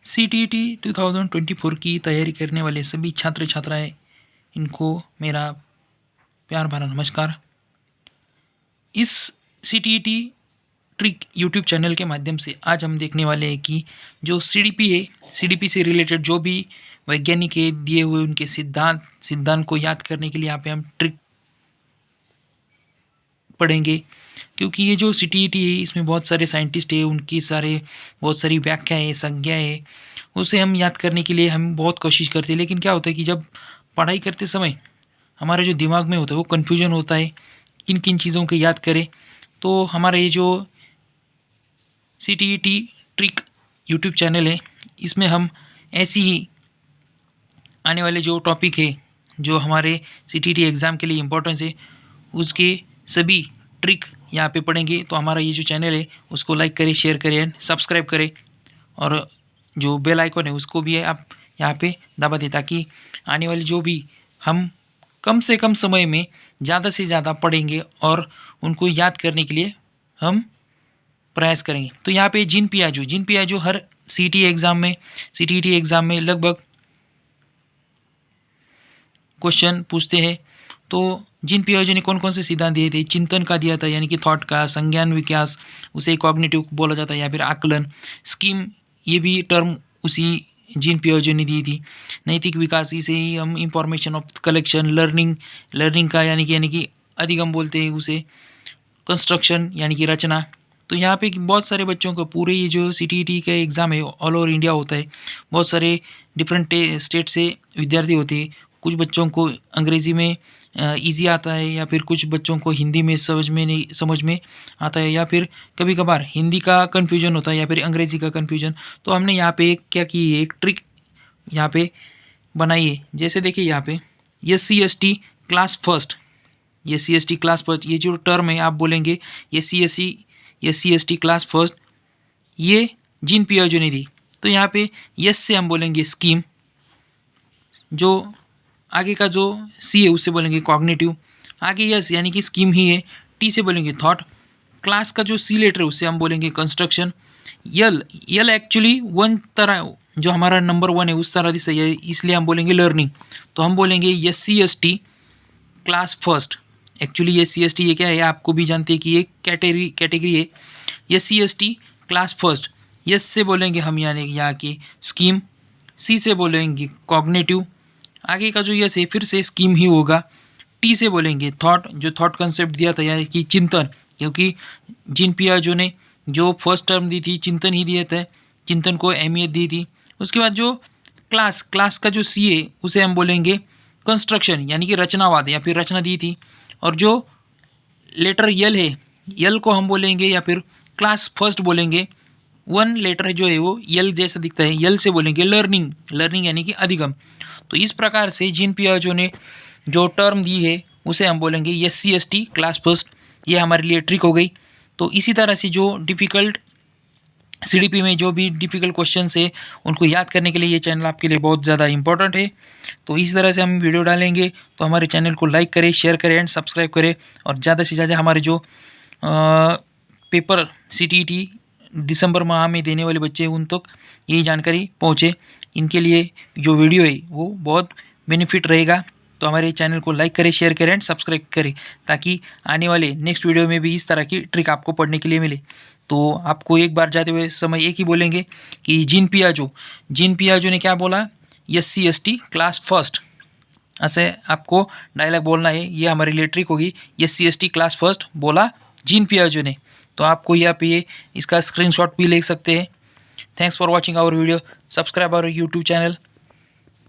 CTET 2024 की तैयारी करने वाले सभी छात्र छात्राएं, इनको मेरा प्यार भरा नमस्कार। इस CTET ट्रिक यूट्यूब चैनल के माध्यम से आज हम देखने वाले हैं कि जो CDP है, CDP से रिलेटेड जो भी वैज्ञानिक है दिए हुए उनके सिद्धांत को याद करने के लिए यहाँ पे हम ट्रिक पढ़ेंगे। क्योंकि ये जो CTET है इसमें बहुत सारे साइंटिस्ट है, उनकी बहुत सारी व्याख्याएँ संज्ञाएँ है, उसे हम याद करने के लिए हम बहुत कोशिश करते हैं। लेकिन क्या होता है कि जब पढ़ाई करते समय हमारे जो दिमाग में होता है वो कन्फ्यूजन होता है, किन किन चीज़ों को याद करें। तो हमारा ये जो CTET ट्रिक यूट्यूब चैनल है, इसमें हम ऐसी ही आने वाले जो टॉपिक है जो हमारे CTET एग्ज़ाम के लिए इम्पोर्टेंस है, उसके सभी ट्रिक यहाँ पे पढ़ेंगे। तो हमारा ये जो चैनल है उसको लाइक करें, शेयर करें एंड सब्सक्राइब करें, और जो बेल आइकन है उसको भी आप यहाँ पे दबा दें, ताकि आने वाली जो भी हम कम से कम समय में ज़्यादा से ज़्यादा पढ़ेंगे और उनको याद करने के लिए हम प्रयास करेंगे। तो यहाँ पे जीन पियाजो हर CTET एग्ज़ाम में लगभग क्वेश्चन पूछते हैं। तो जीन पियाजो ने कौन कौन से सिद्धांत दिए थे? चिंतन का दिया था, यानी कि थॉट का, संज्ञान विकास उसे कॉग्निटिव बोला जाता है, या फिर आकलन, स्कीम ये भी टर्म उसी जीन पियाजो ने दी थी। नैतिक विकास इसे ही हम इंफॉर्मेशन ऑफ कलेक्शन, लर्निंग का यानी कि अधिगम बोलते हैं उसे, कंस्ट्रक्शन यानी कि रचना। तो यहाँ पे बहुत सारे बच्चों को पूरे ये जो CTET का एग्ज़ाम है ऑल ओवर इंडिया होता है, बहुत सारे डिफरेंट स्टेट से विद्यार्थी होते हैं। कुछ बच्चों को अंग्रेज़ी में इजी आता है, या फिर कुछ बच्चों को हिंदी में समझ में आता है, या फिर कभी कभार हिंदी का कन्फ्यूजन होता है या फिर अंग्रेज़ी का कन्फ्यूजन। तो हमने यहाँ पे क्या की है, एक ट्रिक यहाँ पे बनाई है। जैसे देखिए यहाँ पे SC/ST class first, SC/ST class first, ये जो टर्म है आप बोलेंगे SC/ST क्लास फर्स्ट, ये जीन पियाजो ने दी। तो यहाँ पे यस से हम बोलेंगे स्कीम, जो आगे का जो सी है उससे बोलेंगे कॉग्निटिव, आगे यस यानी कि स्कीम ही है, टी से बोलेंगे थॉट, क्लास का जो सी लेटर है उससे हम बोलेंगे कंस्ट्रक्शन, यल एक्चुअली वन तरह जो हमारा नंबर 1 है उस तरह से है, इसलिए हम बोलेंगे लर्निंग। तो हम बोलेंगे SC/ST class first. Actually SC/ST ये क्या है आपको भी जानते हैं कि ये कैटेगरी है। SC/ST क्लास फर्स्ट, यस से बोलेंगे हम यानी यहाँ की स्कीम, सी से बोलेंगे कॉग्निटिव, आगे का जो यस है फिर से स्कीम ही होगा, टी से बोलेंगे थॉट, जो थॉट कंसेप्ट दिया था यानी कि चिंतन, क्योंकि जीन पियाजो ने जो फर्स्ट टर्म दी थी चिंतन ही दिया था, चिंतन को अहमियत दी थी। उसके बाद जो क्लास का जो सी है उसे हम बोलेंगे कंस्ट्रक्शन यानी कि रचनावाद या फिर रचना दी थी। और जो लेटर यल है, यल को हम बोलेंगे या फिर क्लास फर्स्ट बोलेंगे, 1 लेटर जो है वो यल जैसा दिखता है, यल से बोलेंगे लर्निंग यानी कि अधिगम। तो इस प्रकार से जीन पियाजो ने जो टर्म दी है उसे हम बोलेंगे SC/ST क्लास फर्स्ट। ये हमारे लिए ट्रिक हो गई। तो इसी तरह से जो डिफ़िकल्ट CDP में जो भी डिफ़िकल्ट क्वेश्चंस है उनको याद करने के लिए ये चैनल आपके लिए बहुत ज़्यादा इंपॉर्टेंट है। तो इसी तरह से हम वीडियो डालेंगे, तो हमारे चैनल को लाइक करें, शेयर करें एंड सब्सक्राइब करें, और ज़्यादा से ज़्यादा हमारे जो पेपर CTET दिसंबर माह में देने वाले बच्चे हैं उन तक यही जानकारी पहुँचे। इनके लिए जो वीडियो है वो बहुत बेनिफिट रहेगा। तो हमारे चैनल को लाइक करें, शेयर करें एंड सब्सक्राइब करें, ताकि आने वाले नेक्स्ट वीडियो में भी इस तरह की ट्रिक आपको पढ़ने के लिए मिले। तो आपको एक बार जाते हुए समय एक ही बोलेंगे कि जीन पियाजो ने क्या बोला, SC/ST क्लास फर्स्ट, ऐसे आपको डायलॉग बोलना है। ये हमारे लिए ट्रिक होगी, SC/ST क्लास फर्स्ट बोला जीन पियाजो ने। तो आपको यहाँ पे इसका स्क्रीनशॉट भी ले सकते हैं। Thanks for watching our video, subscribe our YouTube channel.